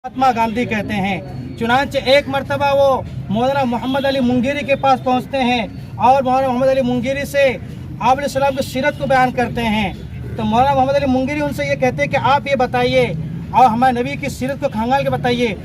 महात्मा गांधी कहते हैं। चुनांचे एक मर्तबा वो मौलाना मोहम्मद अली मुंगेरी के पास पहुंचते हैं और मौलाना मोहम्मद अली मुंगेरी से आप अलैहिस्सलाम की सीरत को बयान करते हैं। तो मौलाना मोहम्मद अली मुंगेरी उनसे ये कहते हैं कि आप ये बताइए और हमारे नबी की सीरत को खंगाल के बताइए।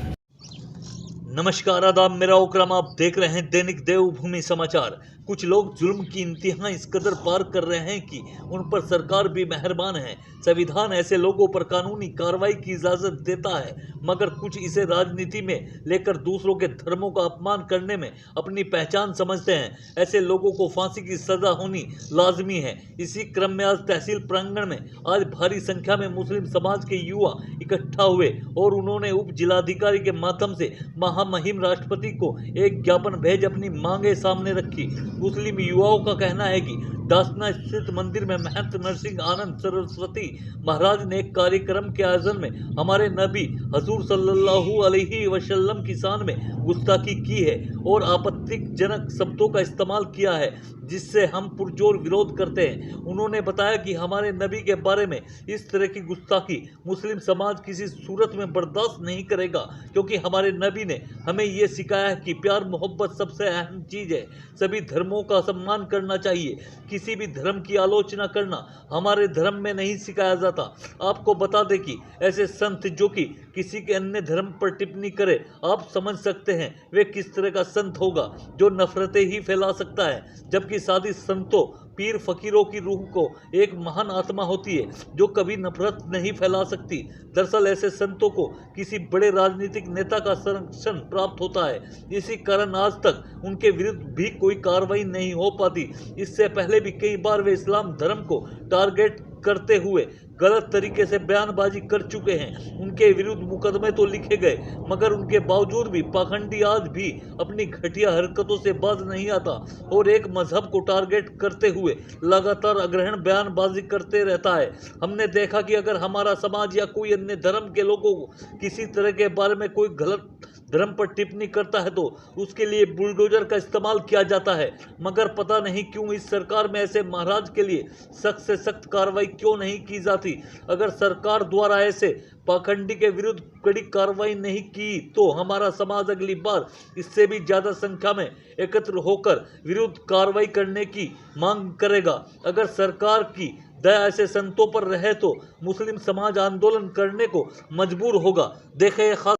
नमस्कार, आदाब, मेरा उकरम, आप देख रहे हैं दैनिक देवभूमि समाचार। कुछ लोग जुल्म की इंतहा इस कदर पार कर रहे हैं कि उन पर सरकार भी मेहरबान है। संविधान ऐसे लोगों पर कानूनी कार्रवाई की इजाजत देता है, मगर कुछ इसे राजनीति में लेकर दूसरों के धर्मों का अपमान करने में अपनी पहचान समझते हैं। ऐसे लोगों को फांसी की सजा होनी लाजमी है। इसी क्रम में आज तहसील प्रांगण में आज भारी संख्या में मुस्लिम समाज के युवा इकट्ठा हुए और उन्होंने उप जिलाधिकारी के माध्यम से महामहिम राष्ट्रपति को एक ज्ञापन भेज अपनी मांगे सामने रखी। मुस्लिम युवाओं का कहना है कि दासना स्थित मंदिर में महंत नरसिंह आनंद सरस्वती महाराज ने एक कार्यक्रम के आयोजन में हमारे नबी हजूर सल्लल्लाहु अलैहि वसल्लम की शान में गुस्ताखी की है और आपत्तिजनक शब्दों का इस्तेमाल किया है, जिससे हम पुरजोर विरोध करते हैं। उन्होंने बताया कि हमारे नबी के बारे में इस तरह की गुस्ताखी मुस्लिम समाज किसी सूरत में बर्दाश्त नहीं करेगा, क्योंकि हमारे नबी ने हमें ये सिखाया है कि प्यार मोहब्बत सबसे अहम चीज़ है। सभी धर्मों का सम्मान करना चाहिए। किसी भी धर्म की आलोचना करना हमारे धर्म में नहीं सिखाया जाता। आपको बता दें कि ऐसे संत जो कि किसी के अन्य धर्म पर टिप्पणी करे, आप समझ सकते हैं वे किस तरह का संत होगा, जो नफरतें ही फैला सकता है। जबकि सादी संतों पीर फकीरों की रूह को एक महान आत्मा होती है जो कभी नफरत नहीं फैला सकती। दरअसल ऐसे संतों को किसी बड़े राजनीतिक नेता का संरक्षण प्राप्त होता है। इसी कारण आज तक उनके विरुद्ध भी कोई कार्रवाई नहीं हो पाती। इससे पहले भी कई बार वे इस्लाम धर्म को टारगेट करते हुए गलत तरीके से बयानबाजी कर चुके हैं। उनके विरुद्ध मुकदमे तो लिखे गए, मगर उनके बावजूद भी पाखंडी आज भी अपनी घटिया हरकतों से बाज नहीं आता और एक मजहब को टारगेट करते हुए लगातार अग्रहण बयानबाजी करते रहता है। हमने देखा कि अगर हमारा समाज या कोई अन्य धर्म के लोगों को किसी तरह के बारे में कोई गलत धर्म पर टिप्पणी करता है तो उसके लिए बुलडोजर का इस्तेमाल किया जाता है, मगर पता नहीं क्यों इस सरकार में ऐसे महाराज के लिए सख्त से सख्त कार्रवाई क्यों नहीं की जाती। अगर सरकार द्वारा ऐसे पाखंडी के विरुद्ध कड़ी कार्रवाई नहीं की तो हमारा समाज अगली बार इससे भी ज्यादा संख्या में एकत्र होकर विरुद्ध कार्रवाई करने की मांग करेगा। अगर सरकार की दया ऐसे संतों पर रहे तो मुस्लिम समाज आंदोलन करने को मजबूर होगा। देखें खास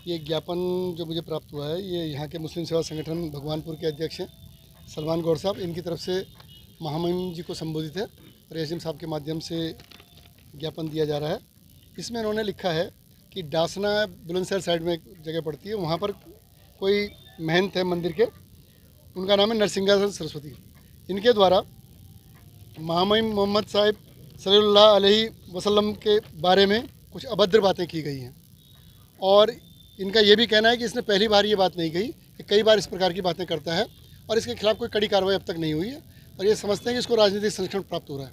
ये ज्ञापन जो मुझे प्राप्त हुआ है, ये यहाँ के मुस्लिम सेवा संगठन भगवानपुर के अध्यक्ष हैं सलमान गौर साहब। इनकी तरफ से महामहिम जी को संबोधित है और एसडीएम साहब के माध्यम से ज्ञापन दिया जा रहा है। इसमें इन्होंने लिखा है कि डासना बुलंदशहर साइड में एक जगह पड़ती है, वहाँ पर कोई महंत है मंदिर के, उनका नाम है नरसिंहानंद सरस्वती। इनके द्वारा महामहिम मोहम्मद साहिब सल्लल्लाहु अलैहि वसल्लम के बारे में कुछ अभद्र बातें की गई हैं और इनका ये भी कहना है कि इसने पहली बार ये बात नहीं कही, कि कई बार इस प्रकार की बातें करता है और इसके खिलाफ कोई कड़ी कार्रवाई अब तक नहीं हुई है और ये समझते हैं कि इसको राजनीतिक संरक्षण प्राप्त हो रहा है।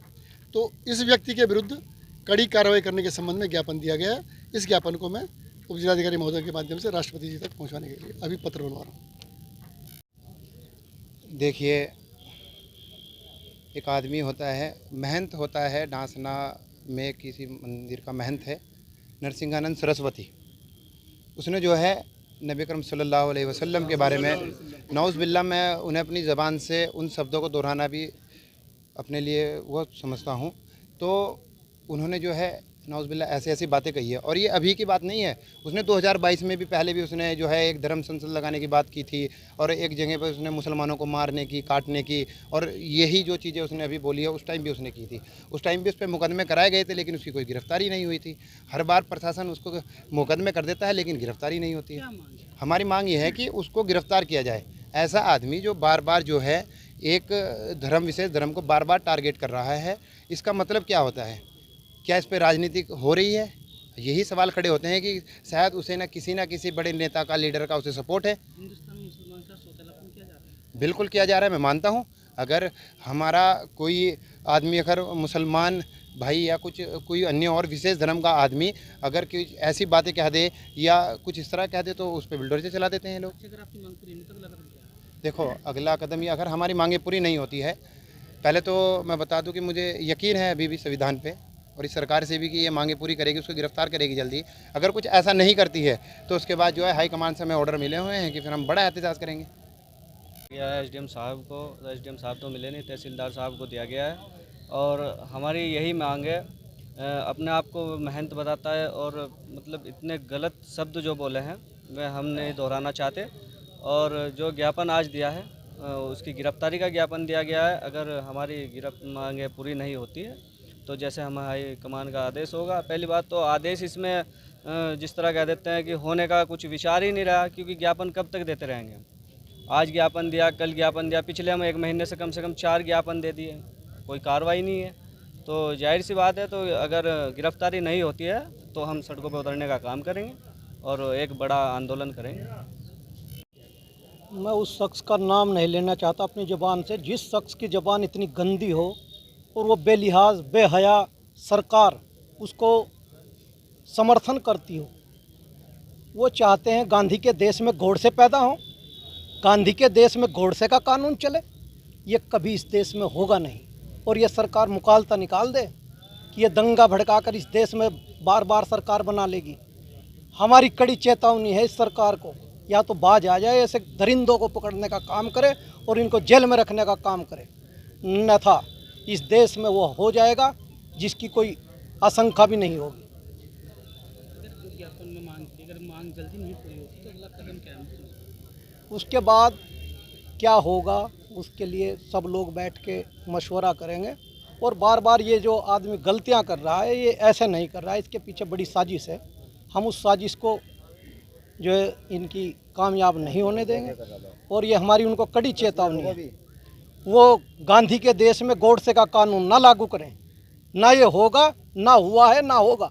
तो इस व्यक्ति के विरुद्ध कड़ी कार्रवाई करने के संबंध में ज्ञापन दिया गया है। इस ज्ञापन को मैं उप जिलाधिकारी महोदय के माध्यम से राष्ट्रपति जी तक पहुँचाने के लिए अभी पत्र बनवा रहा हूँ। देखिए, एक आदमी होता है, महंत होता है, डांसना में किसी मंदिर का महंत है नरसिंहानंद सरस्वती। उसने जो है नबी करम सल्लल्लाहु अलैहि वसल्लम के बारे में नौज़ बिल्लाह, मैं उन्हें अपनी ज़बान से उन शब्दों को दोहराना भी अपने लिए वो समझता हूँ। तो उन्होंने जो है नौज़ बिल्लाह ऐसी ऐसी बातें कही है और ये अभी की बात नहीं है। उसने 2022 में भी पहले भी उसने जो है एक धर्म संसद लगाने की बात की थी और एक जगह पर उसने मुसलमानों को मारने की, काटने की, और यही जो चीज़ें उसने अभी बोली है उस टाइम भी उसने की थी। उस टाइम भी उस पर मुकदमे कराए गए थे, लेकिन उसकी कोई गिरफ्तारी नहीं हुई थी। हर बार प्रशासन उसको मुकदमे कर देता है लेकिन गिरफ्तारी नहीं होती है। हमारी मांग ये है कि उसको गिरफ्तार किया जाए। ऐसा आदमी जो बार बार जो है एक धर्म, विशेष धर्म को बार बार टारगेट कर रहा है, इसका मतलब क्या होता है? क्या इस पर राजनीति हो रही है? यही सवाल खड़े होते हैं कि शायद उसे ना किसी बड़े नेता का, लीडर का उसे सपोर्ट है। बिल्कुल किया जा रहा है, मैं मानता हूँ। अगर हमारा कोई आदमी, अगर मुसलमान भाई या कोई अन्य और विशेष धर्म का आदमी अगर कोई ऐसी बातें कह दे या कुछ इस तरह कह दे तो उस पर बुलडोजर चला देते हैं लोग। देखो, अगला कदम ये, अगर हमारी मांगें पूरी नहीं होती है, पहले तो मैं बता दूं कि मुझे यकीन है अभी भी संविधान पे और इस सरकार से भी कि ये मांगे पूरी करेगी, उसको गिरफ्तार करेगी जल्दी। अगर कुछ ऐसा नहीं करती है तो उसके बाद जो है हाई कमान से हमें ऑर्डर मिले हुए हैं कि फिर हम बड़ा एहतजाज करेंगे। गया है एसडीएम साहब को, एसडीएम साहब तो मिले नहीं, तहसीलदार साहब को दिया गया है और हमारी यही मांग है। अपने आप को महंत बताता है और मतलब इतने गलत शब्द जो बोले हैं वह हम नहीं दोहराना चाहते और जो ज्ञापन आज दिया है उसकी गिरफ्तारी का ज्ञापन दिया गया है। अगर हमारी मांगे पूरी नहीं होती है तो जैसे हम हाई कमान का आदेश होगा। पहली बात तो आदेश इसमें जिस तरह कह देते हैं कि होने का कुछ विचार ही नहीं रहा, क्योंकि ज्ञापन कब तक देते रहेंगे। आज ज्ञापन दिया, कल ज्ञापन दिया, पिछले हम 1 महीने से कम 4 ज्ञापन दे दिए, कोई कार्रवाई नहीं है। तो जाहिर सी बात है, तो अगर गिरफ्तारी नहीं होती है तो हम सड़कों पर उतरने का काम करेंगे और एक बड़ा आंदोलन करेंगे। मैं उस शख्स का नाम नहीं लेना चाहता अपनी ज़बान से, जिस शख्स की ज़बान इतनी गंदी हो और वो बेलिहाज बेहया सरकार उसको समर्थन करती हो। वो चाहते हैं गांधी के देश में घोड़से पैदा हों, गांधी के देश में घोड़से का कानून चले। ये कभी इस देश में होगा नहीं और ये सरकार मुकालता निकाल दे कि ये दंगा भड़काकर इस देश में बार बार सरकार बना लेगी। हमारी कड़ी चेतावनी है इस सरकार को, या तो बाज आ जाए, ऐसे दरिंदों को पकड़ने का काम करे और इनको जेल में रखने का काम करे, अन्यथा इस देश में वो हो जाएगा जिसकी कोई आशंका भी नहीं होगी। मांग जल्दी नहीं पूरी होती तो अगला कदम क्या है? उसके बाद क्या होगा उसके लिए सब लोग बैठ के मशवरा करेंगे। और बार बार ये जो आदमी गलतियां कर रहा है ये ऐसे नहीं कर रहा है, इसके पीछे बड़ी साजिश है। हम उस साजिश को जो है इनकी कामयाब नहीं होने देंगे और ये हमारी उनको कड़ी चेतावनी है। वो गांधी के देश में गोडसे का कानून ना लागू करें, ना ये होगा, ना हुआ है, ना होगा।